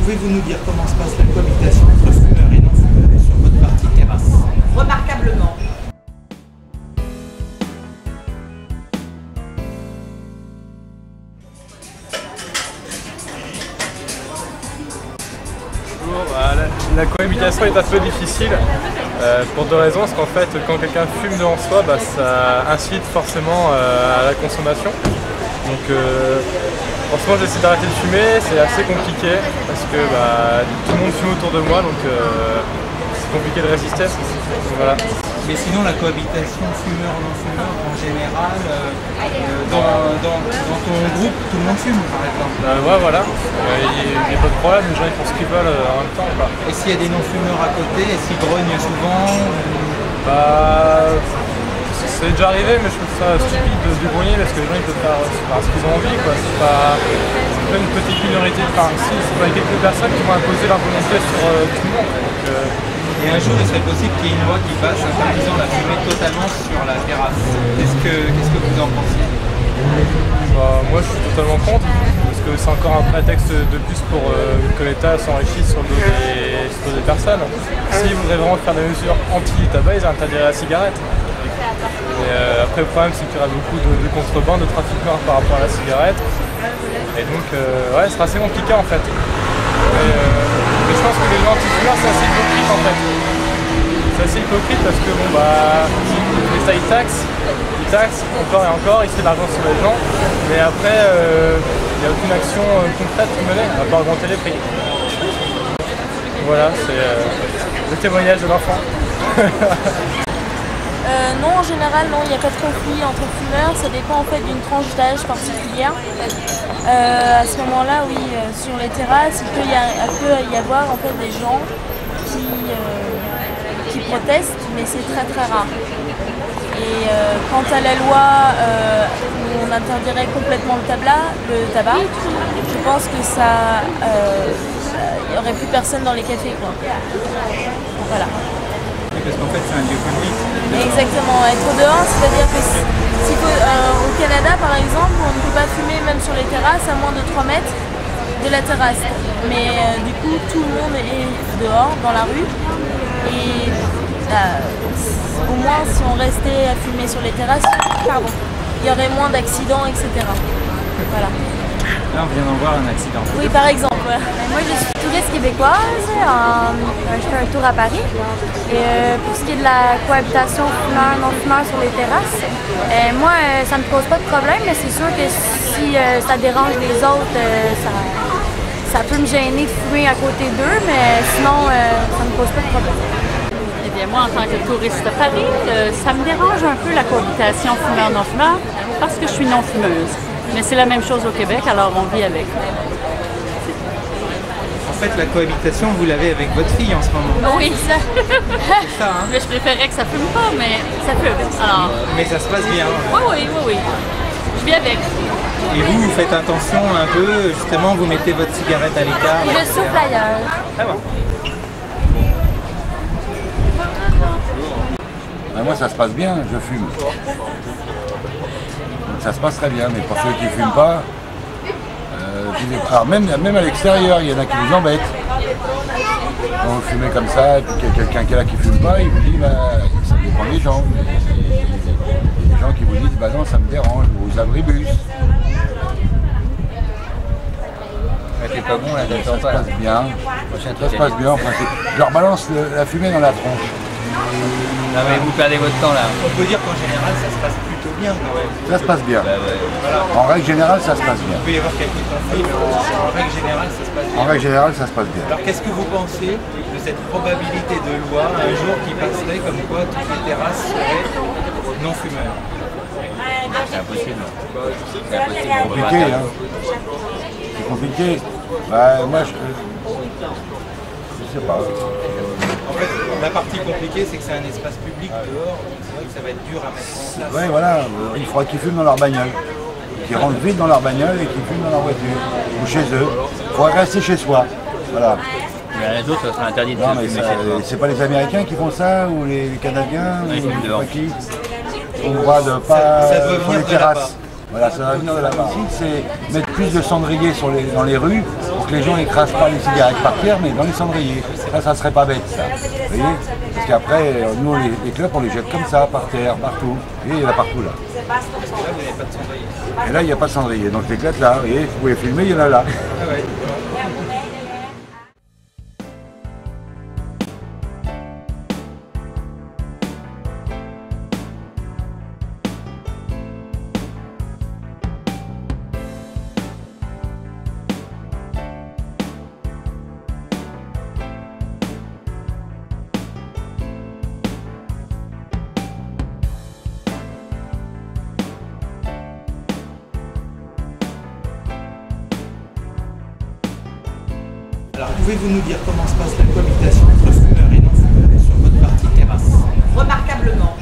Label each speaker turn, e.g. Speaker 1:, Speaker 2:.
Speaker 1: Pouvez-vous nous dire comment se passe la cohabitation entre fumeurs et non-fumeurs sur votre partie terrasse?
Speaker 2: Remarquablement.
Speaker 3: La cohabitation est un peu difficile pour deux raisons. Parce qu'en fait, quand quelqu'un fume devant soi, ça incite forcément à la consommation. Donc en ce moment, j'essaie d'arrêter de fumer, c'est assez compliqué parce que tout le monde fume autour de moi, donc c'est compliqué de résister. Donc, voilà.
Speaker 1: Mais sinon, la cohabitation fumeur-non-fumeur, en général, dans ton groupe, tout le monde fume, par exemple.
Speaker 3: Ouais, voilà. Il n'y a pas de problème, les gens ils font ce qu'ils veulent en même temps.
Speaker 1: Et s'il y a des non-fumeurs à côté, est-ce qu'ils grognent souvent?
Speaker 3: C'est déjà arrivé, mais je trouve ça stupide de se grogner parce que les gens ils peuvent faire ce qu'ils ont envie. C'est pas une petite minorité. Enfin, si, c'est pas quelques personnes qui vont imposer leur volonté sur tout le monde.
Speaker 1: Et un jour, il serait possible qu'il y ait une loi qui passe interdisant la fumée totalement sur la terrasse. Qu'est-ce que vous en pensez?
Speaker 3: Moi, je suis totalement contre, parce que c'est encore un prétexte de plus pour que l'État s'enrichisse sur le dos des personnes. S'ils voudraient vraiment faire des mesures anti-tabac, ils interdiraient la cigarette. Et après, le problème, c'est qu'il y aura beaucoup de contrebande, de trafiquants par rapport à la cigarette. Et donc, ouais, ce sera assez compliqué en fait. Mais je pense que les gens anti-fumeurs, c'est assez hypocrite en fait. C'est assez hypocrite parce que l'État il taxe encore et encore, il fait de l'argent sur les gens, mais après il n'y a aucune action concrète menée, à part augmenter les prix. Voilà, c'est le témoignage de l'enfant.
Speaker 4: Non, en général, non, il n'y a pas de conflit entre fumeurs, ça dépend en fait d'une tranche d'âge particulière. À ce moment-là, oui, sur les terrasses, il peut y avoir en fait des gens qui protestent, mais c'est très très rare. Et quant à la loi où on interdirait complètement le tabac, je pense que il n'y aurait plus personne dans les cafés, quoi. Voilà.
Speaker 1: Parce qu'en fait, c'est un lieu public.
Speaker 4: Exactement, être dehors, c'est-à-dire que au Canada, par exemple, on ne peut pas fumer même sur les terrasses à moins de 3 mètres de la terrasse. Mais du coup, tout le monde est dehors, dans la rue. Et au moins, si on restait à fumer sur les terrasses, il y aurait moins d'accidents, etc. Voilà.
Speaker 1: Là, on vient d'en voir un accident.
Speaker 4: Oui, par exemple.
Speaker 5: Moi, je suis touriste québécoise. Je fais un tour à Paris. Et pour ce qui est de la cohabitation fumeur-non-fumeur sur les terrasses, moi, ça ne me pose pas de problème, mais c'est sûr que si ça dérange les autres, ça peut me gêner de fumer à côté d'eux, mais sinon, ça ne me pose pas de problème.
Speaker 6: Eh bien, moi, en tant que touriste à Paris, ça me dérange un peu la cohabitation fumeur-non-fumeur parce que je suis non-fumeuse. Mais c'est la même chose au Québec, alors on vit avec.
Speaker 1: En fait, la cohabitation, vous l'avez avec votre fille en ce moment.
Speaker 6: Oui, ça.
Speaker 1: C'est ça, hein?
Speaker 6: Mais je préférerais que ça fume pas, mais ça fume. Alors...
Speaker 1: Mais ça se passe bien.
Speaker 6: Oui. Je vis avec.
Speaker 1: Et vous faites attention un peu, justement, vous mettez votre cigarette à l'écart.
Speaker 5: Je souffle ailleurs.
Speaker 1: Ah bon.
Speaker 7: Moi, ça se passe bien, je fume. Ça se passe très bien, mais pour ceux qui ne fument pas, alors même à l'extérieur, il y en a qui vous embêtent. Quand vous fumez comme ça, et puis qu'il y a quelqu'un qui est là qui ne fume pas, il vous dit, ça dépend des gens. Il y a des gens qui vous disent, non, ça me dérange, vous abribus.
Speaker 1: T'es pas bon là,
Speaker 7: ça se passe bien. Ça se passe bien, enfin, je leur balance la fumée dans la tronche.
Speaker 1: Non mais vous perdez votre temps là. On peut dire qu'en général ça se passe plutôt bien quand même.
Speaker 7: Ça se passe bien.
Speaker 1: Voilà.
Speaker 7: En règle générale, ça se passe bien.
Speaker 1: Il peut y avoir quelques conflits, mais en règle générale ça se passe bien.
Speaker 7: En règle générale, ça se passe bien.
Speaker 1: Alors qu'est-ce que vous pensez de cette probabilité de loi un jour qui passerait comme quoi toutes les terrasses seraient non fumeurs?
Speaker 7: C'est impossible. C'est compliqué, hein. C'est compliqué. Moi, je sais pas.
Speaker 1: En fait, la partie compliquée, c'est que c'est un espace public dehors, donc c'est vrai que ça va être dur à mettre en place.
Speaker 7: Oui, voilà, il faudra qu'ils fument dans leur bagnole. Qu'ils rentrent vite dans leur bagnole et qu'ils fument dans leur voiture. Ou chez eux. Il faudra rester chez soi. Voilà.
Speaker 8: Mais les autres, ça sera interdit de fumer chez soi.
Speaker 7: C'est pas les Américains qui font ça, ou les Canadiens,
Speaker 8: ils fument dehors.
Speaker 7: On voit de pas
Speaker 1: ça doit
Speaker 7: sur les
Speaker 1: venir de
Speaker 7: terrasses. Voilà, ça va venir de là-bas. C'est mettre plus de cendriers dans les rues pour que les gens n'écrasent pas les cigarettes par terre, mais dans les cendriers. Ça serait pas bête, ça. Vous voyez? Parce qu'après, nous, les clopes, on les jette comme ça, par terre, partout. Et il y en a partout, là. Et là, il n'y a pas de cendrier. Donc les clopes, là, vous voyez, vous pouvez filmer, il y en a là.
Speaker 1: Ah ouais. Alors, pouvez-vous nous dire comment se passe la cohabitation entre fumeurs et non-fumeurs sur votre partie terrasse?
Speaker 2: Remarquablement.